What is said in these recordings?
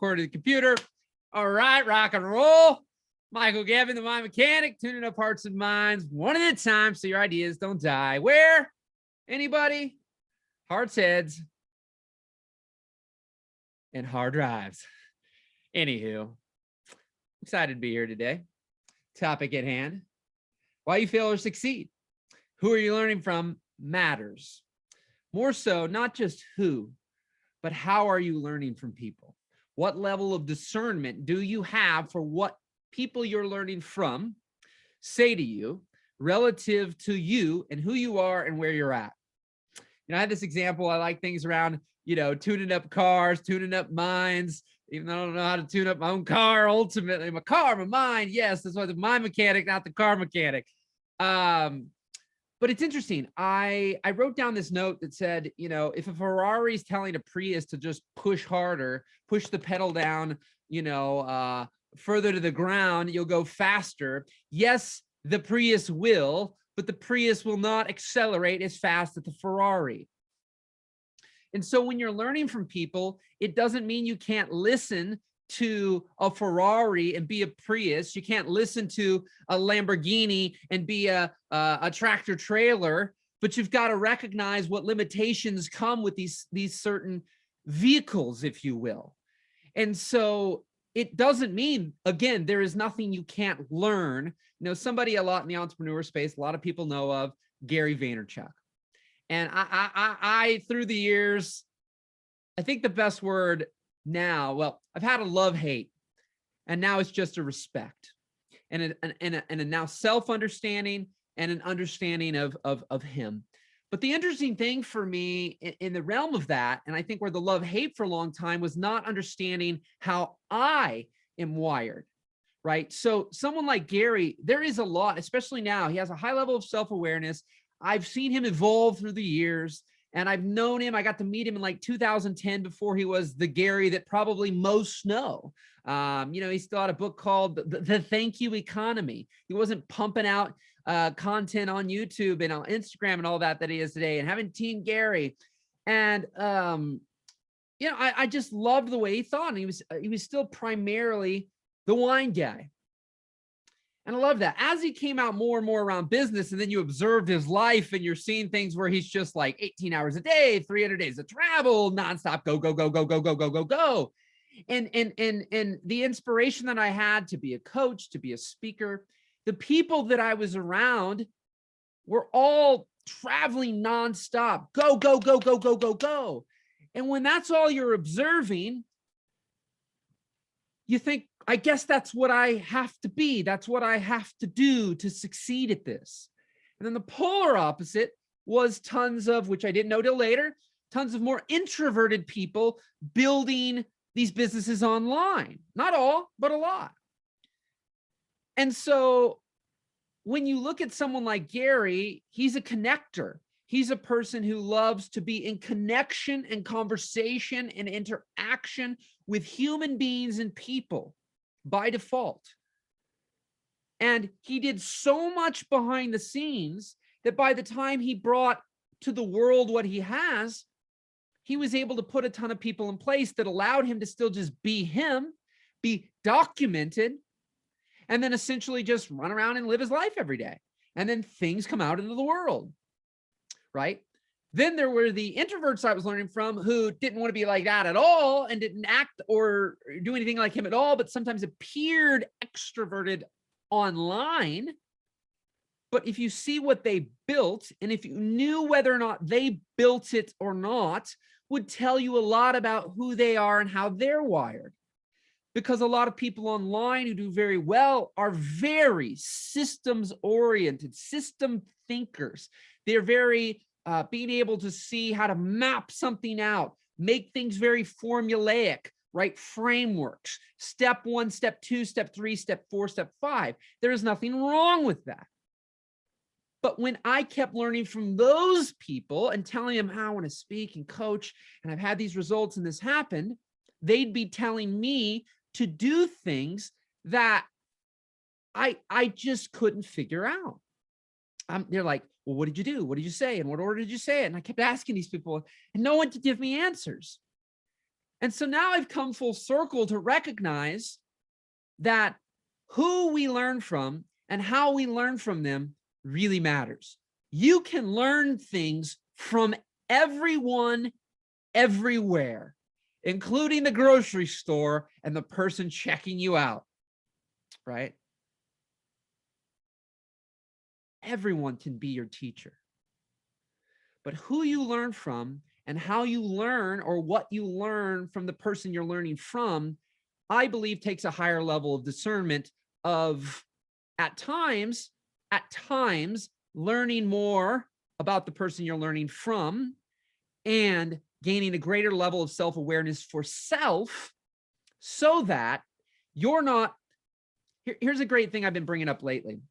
recorded the computer. All right, rock and roll. Michael Gebben, the Mind Mechanic, tuning up hearts and minds one at a time so your ideas don't die. Where? Anybody? Hearts, heads, and hard drives. Anywho, excited to be here today. Topic at hand: why you fail or succeed. Who are you learning from matters. More so, not just who, but how are you learning from people? What level of discernment do you have for what people you're learning from say to you relative to you and who you are and where you're at? You know, I had this example. I like things around, tuning up cars, tuning up minds, even though I don't know how to tune up my own car. Ultimately, my car, my mind. Yes, that's why the mind mechanic, not the car mechanic. But it's interesting. I wrote down this note that said, if a Ferrari is telling a Prius to just push harder, push the pedal down, further to the ground, you'll go faster. Yes, the Prius will, but the Prius will not accelerate as fast as the Ferrari. And so when you're learning from people, it doesn't mean you can't listen to a Ferrari and be a Prius. You can't listen to a Lamborghini and be a tractor trailer, but you've got to recognize what limitations come with these certain vehicles, if you will. And so it doesn't mean, again, there is nothing you can't learn. Somebody a lot in the entrepreneur space, a lot of people know of Gary Vaynerchuk. And I through the years, I think the best word now, well, I've had a love-hate, and now it's just a respect and a now self-understanding and an understanding of him. But the interesting thing for me in the realm of that, and I think where the love-hate for a long time, was not understanding how I am wired, right? So someone like Gary, there is a lot, especially now, he has a high level of self-awareness. I've seen him evolve through the years, and I've known him. I got to meet him in like 2010 before he was the Gary that probably most know. He still had a book called The Thank You Economy. He wasn't pumping out content on YouTube and on Instagram and all that he is today, and having Team Gary. And, I just loved the way he thought. And he was still primarily the wine guy. And I love that. As he came out more and more around business, and then you observed his life, and you're seeing things where he's just like 18 hours a day, 300 days of travel, nonstop, go, go, go, go, go, go, go, go, go. And the inspiration that I had to be a coach, to be a speaker, the people that I was around were all traveling nonstop, go, go, go, go, go, go, go. And when that's all you're observing, you think, I guess that's what I have to be. That's what I have to do to succeed at this. And then the polar opposite was tons of, which I didn't know till later, tons of more introverted people building these businesses online. Not all, but a lot. And so when you look at someone like Gary, he's a connector. He's a person who loves to be in connection and conversation and interaction with human beings and people by default. And he did so much behind the scenes that by the time he brought to the world what he has, he was able to put a ton of people in place that allowed him to still just be him, be documented, and then essentially just run around and live his life every day. And then things come out into the world, right? Then there were the introverts I was learning from who didn't want to be like that at all and didn't act or do anything like him at all, but sometimes appeared extroverted online. But if you see what they built, and if you knew whether or not they built it or not, would tell you a lot about who they are and how they're wired. Because a lot of people online who do very well are very systems oriented, system thinkers. They're very being able to see how to map something out, make things very formulaic, right? Frameworks, step 1, step 2, step 3, step 4, step 5. There is nothing wrong with that. But when I kept learning from those people and telling them how I want to speak and coach, and I've had these results and this happened, they'd be telling me to do things that I just couldn't figure out. They're like, well, what did you do? What did you say? In what order did you say it? And I kept asking these people, and no one could give me answers. And so now I've come full circle to recognize that who we learn from and how we learn from them really matters. You can learn things from everyone, everywhere, including the grocery store and the person checking you out, right? Everyone can be your teacher. But who you learn from and how you learn, or what you learn from the person you're learning from, I believe takes a higher level of discernment of, at times, learning more about the person you're learning from and gaining a greater level of self-awareness for self, so that you're not, here's a great thing I've been bringing up lately.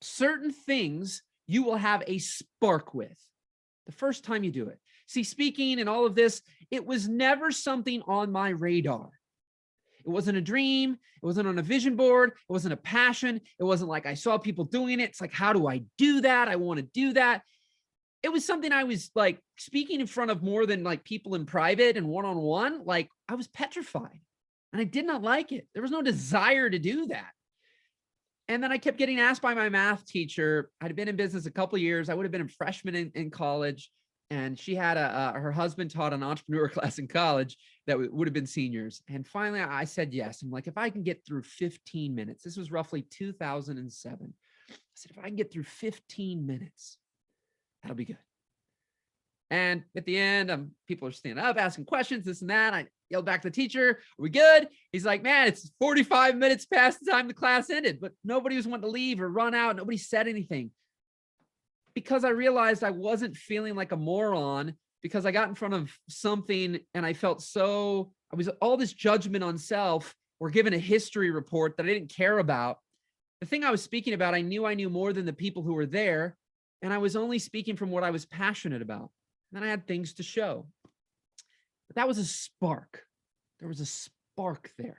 Certain things you will have a spark with the first time you do it. See, speaking and all of this, it was never something on my radar. It wasn't a dream. It wasn't on a vision board. It wasn't a passion. It wasn't like I saw people doing it. It's like, how do I do that? I want to do that. It was something I was like speaking in front of more than like people in private and one-on-one. Like I was petrified and I did not like it. There was no desire to do that. And then I kept getting asked by my math teacher. I'd been in business a couple of years. I would have been a freshman in college. And she had her husband taught an entrepreneur class in college that would have been seniors. And finally I said yes. I'm like, if I can get through 15 minutes, this was roughly 2007. I said, if I can get through 15 minutes, that'll be good. And at the end, people are standing up, asking questions, this and that. I yelled back to the teacher, are we good? He's like, man, it's 45 minutes past the time the class ended, but nobody was wanting to leave or run out. Nobody said anything. Because I realized I wasn't feeling like a moron because I got in front of something and I felt so, I was all this judgment on self or given a history report that I didn't care about. The thing I was speaking about, I knew more than the people who were there. And I was only speaking from what I was passionate about. And then I had things to show. But that was a spark. There was a spark there.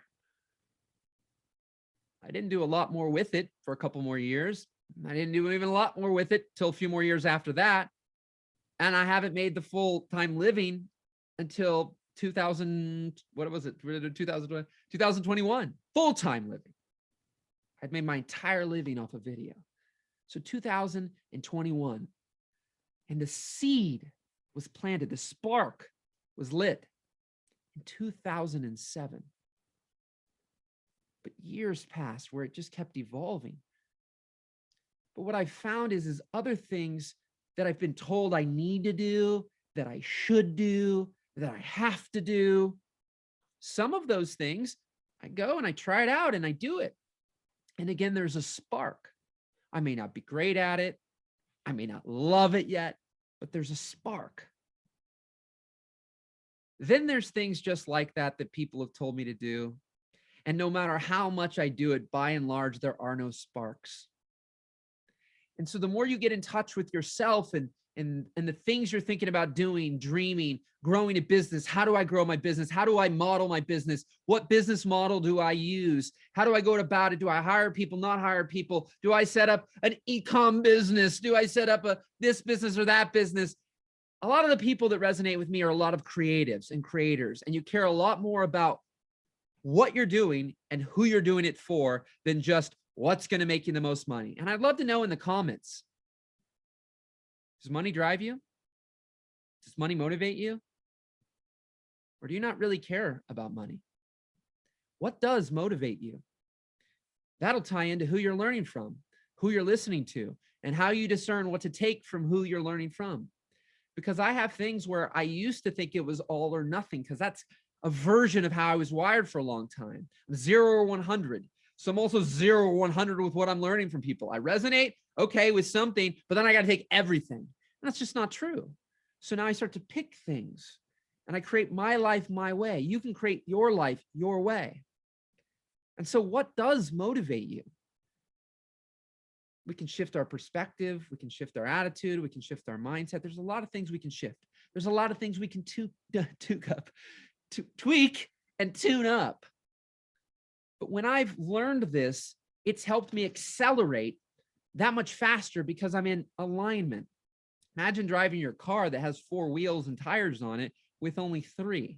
I didn't do a lot more with it for a couple more years. I didn't do even a lot more with it till a few more years after that. And I haven't made the full-time living until 2021, full-time living. I'd made my entire living off of video. So 2021, and the seed was planted, the spark was lit in 2007. But years passed where it just kept evolving. But what I found is other things that I've been told I need to do, that I should do, that I have to do. Some of those things, I go and I try it out and I do it. And again, there's a spark. I may not be great at it. I may not love it yet, but there's a spark. Then there's things just like that that people have told me to do. And no matter how much I do it, by and large, there are no sparks. And so the more you get in touch with yourself and the things you're thinking about doing, dreaming, growing a business, how do I grow my business? How do I model my business? What business model do I use? How do I go about it? Do I hire people, not hire people? Do I set up an e-com business? Do I set up this business or that business? A lot of the people that resonate with me are a lot of creatives and creators, and you care a lot more about what you're doing and who you're doing it for than just what's going to make you the most money. And I'd love to know in the comments, does money drive you? Does money motivate you? Or do you not really care about money? What does motivate you? That'll tie into who you're learning from, who you're listening to, and how you discern what to take from who you're learning from. Because I have things where I used to think it was all or nothing, because that's a version of how I was wired for a long time, 0 or 100. So I'm also 0 or 100 with what I'm learning from people. I resonate, okay, with something, but then I got to take everything. And that's just not true. So now I start to pick things and I create my life my way. You can create your life your way. And so what does motivate you? We can shift our perspective. We can shift our attitude. We can shift our mindset. There's a lot of things we can shift. There's a lot of things we can tweak and tune up. But when I've learned this, it's helped me accelerate that much faster because I'm in alignment. Imagine driving your car that has 4 wheels and tires on it with only 3.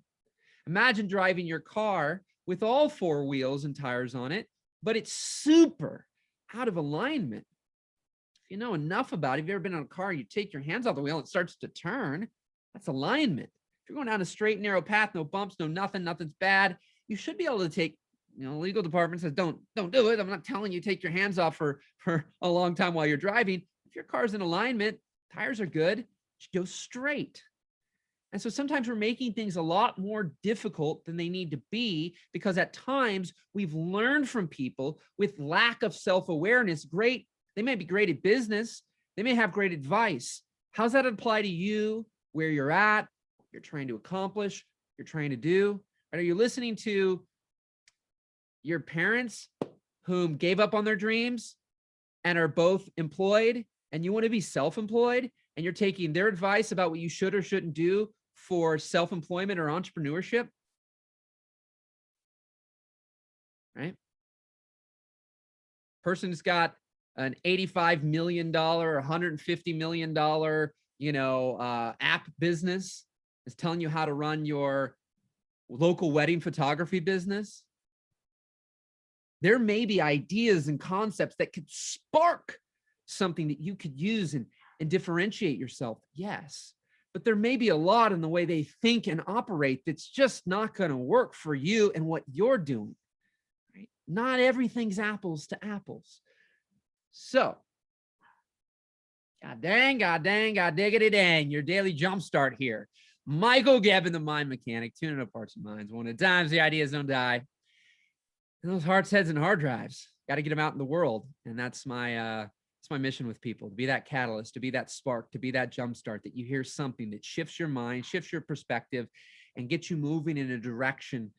Imagine driving your car with all four wheels and tires on it, but it's super out of alignment. If you know enough about it, if you've ever been in a car, you take your hands off the wheel and it starts to turn. That's alignment. If you're going down a straight, narrow path, no bumps, no nothing, nothing's bad, you should be able to take, legal department says, don't do it. I'm not telling you take your hands off for a long time while you're driving. If your car's in alignment, tires are good, go straight. And so sometimes we're making things a lot more difficult than they need to be, because at times we've learned from people with lack of self-awareness. Great. They may be great at business. They may have great advice. How's that apply to you, where you're at, what you're trying to accomplish, what you're trying to do? Are you listening to your parents whom gave up on their dreams and are both employed, and you want to be self-employed, and you're taking their advice about what you should or shouldn't do for self-employment or entrepreneurship? Right? Person's got an $85 million, $150 million, app business, is telling you how to run your local wedding photography business. There may be ideas and concepts that could spark something that you could use and differentiate yourself. Yes, but there may be a lot in the way they think and operate that's just not going to work for you and what you're doing. Right? Not everything's apples to apples. So, God diggity dang, your daily jump start here. Michael Gebben, the mind mechanic, tuning up hearts and minds. One at a time, the ideas don't die. And those hearts, heads, and hard drives, got to get them out in the world. And that's my mission with people, to be that catalyst, to be that spark, to be that jumpstart, that you hear something that shifts your mind, shifts your perspective, and gets you moving in a direction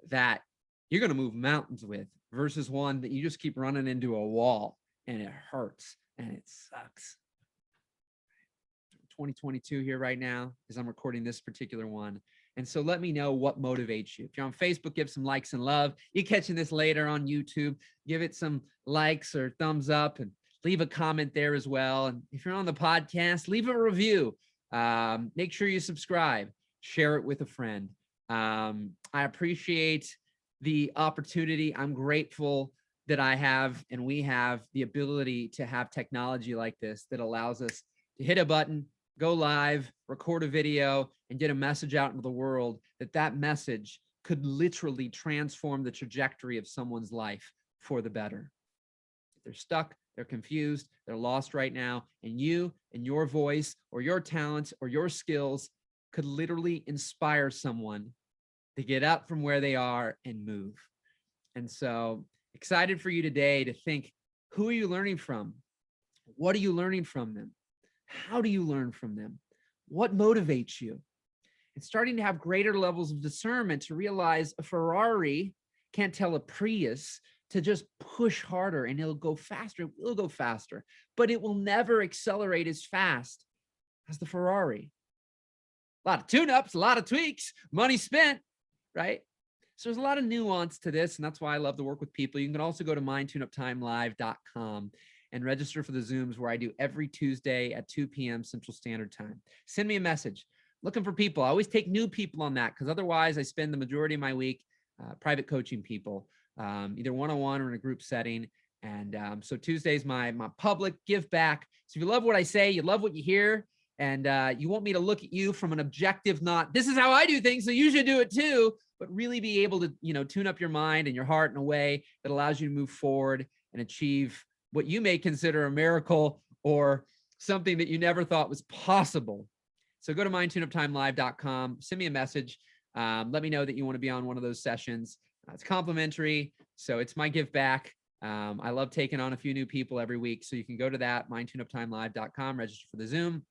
that you're going to move mountains with, versus one that you just keep running into a wall and it hurts and it sucks. 2022 here right now as I'm recording this particular one. And so let me know what motivates you. If you're on Facebook, give some likes and love. You're catching this later on YouTube, give it some likes or thumbs up and leave a comment there as well. And if you're on the podcast, leave a review. Make sure you subscribe, share it with a friend. I appreciate the opportunity. I'm grateful that I have and we have the ability to have technology like this that allows us to hit a button, go live, record a video, and get a message out into the world, that message could literally transform the trajectory of someone's life for the better. If they're stuck, they're confused, they're lost right now, and you and your voice or your talents or your skills could literally inspire someone to get up from where they are and move. And so excited for you today to think, who are you learning from? What are you learning from them? How do you learn from them? What motivates you? And starting to have greater levels of discernment to realize a Ferrari can't tell a Prius to just push harder and it'll go faster. It will go faster, but it will never accelerate as fast as the Ferrari. A lot of tune-ups, a lot of tweaks, money spent, right? So there's a lot of nuance to this, and that's why I love to work with people. You can also go to mindtuneuptimelive.com and register for the Zooms where I do every Tuesday at 2 p.m. Central Standard Time. Send me a message. Looking for people. I always take new people on that, because otherwise I spend the majority of my week private coaching people, either one-on-one or in a group setting. And so Tuesday's my public give back. So if you love what I say, you love what you hear, and you want me to look at you from an objective, not this is how I do things, so you should do it too, but really be able to, tune up your mind and your heart in a way that allows you to move forward and achieve what you may consider a miracle or something that you never thought was possible. So go to mindtuneuptimelive.com, send me a message. Let me know that you want to be on one of those sessions. It's complimentary, so it's my give back. I love taking on a few new people every week. So you can go to that, mindtuneuptimelive.com, register for the Zoom,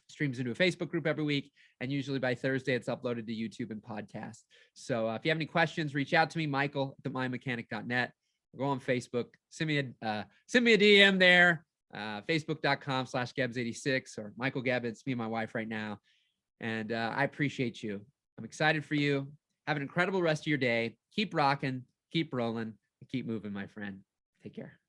streams into a Facebook group every week. And usually by Thursday, it's uploaded to YouTube and podcast. So if you have any questions, reach out to me, michael@mindmechanic.net. Go on Facebook, send me a DM there, facebook.com/Gebs86 or Michael Gebben. It's me and my wife right now. And I appreciate you. I'm excited for you. Have an incredible rest of your day. Keep rocking, keep rolling, and keep moving, my friend. Take care.